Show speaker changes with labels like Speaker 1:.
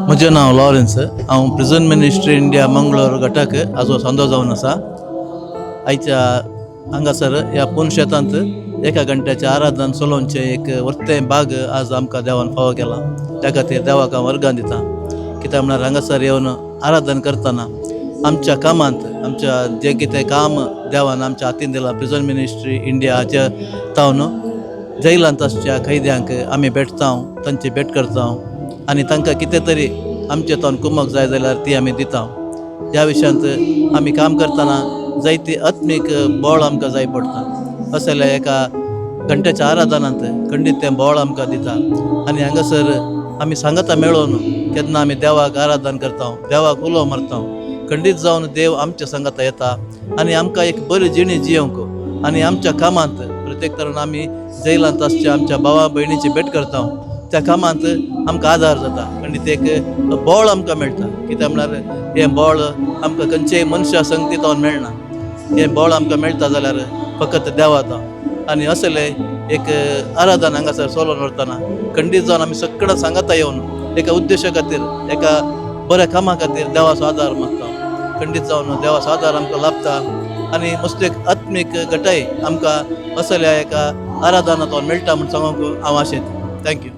Speaker 1: म्हजें नांव लॉरेन्स. हांव प्रिझन मिनिस्ट्री इंडिया मंगळूर गटाक हाजो संदो जावन आसा. आयच्या हांगासर ह्या पुणशेतांत एका घंट्याच्या आराधन चलोवनचें एक वर्तें भाग आज आमकां देवान फावो केला. त्या खातीर देवाक हांव वर्गां दिता. कित्याक म्हळ्यार हांगासर येवन आराधन करतना आमच्या कामांत आमच्या जें कितें काम देवान आमच्या हातीन दिलां प्रिझन मिनिस्ट्री इंडिया हाच्या तावन जैलांत आसच्या कैद्यांक आमी भेटता, तांची भेट करता आनी तांकां कितें तरी आमचे तावन कुमक जाय जाल्यार ती आमी दिता. ह्या विशयांत आमी काम करतना जायती आत्मीक बळ आमकां जाय पडटा. अशें जाल्यार एका घंट्याच्या आराधनांत खंडीत तें बळ आमकां दिता. आनी हांगासर आमी सांगता मेळोवन केन्ना आमी देवाक आराधन करता, देवाक उलो मारता, खंडीत जावन देव आमच्या सांगता येता आनी आमकां एक बरी जिणी जियोंक आनी आमच्या कामांत प्रत्येक तरान आमी जैलांत आसच्या आमच्या भावा भयणीची भेट करता. त्या कामांत आमकां आदार जाता, खंडीत एक बळ आमकां मेळटा. कित्याक म्हळ्यार हें बळ आमकां खंयचेय मनशा संगतीतावन मेळना. हें बळ आमकां मेळटा जाल्यार फकत देवाता. आनी असलें एक आराधन हांगासर चलोवन व्हरतना खंडीत जावन आमी सगळ्या सांगता येवन एका उद्देशा खातीर, एका बऱ्या कामा खातीर देवाचो आदार मागता. खंडीत जावन देवाचो आदार आमकां लाभता आनी मस्तेक आत्मीक घटाय आमकां असल्या एका आराधनांतल्यान मेळटा म्हूण सांगूंक हांव आशेतां. थँक्यू.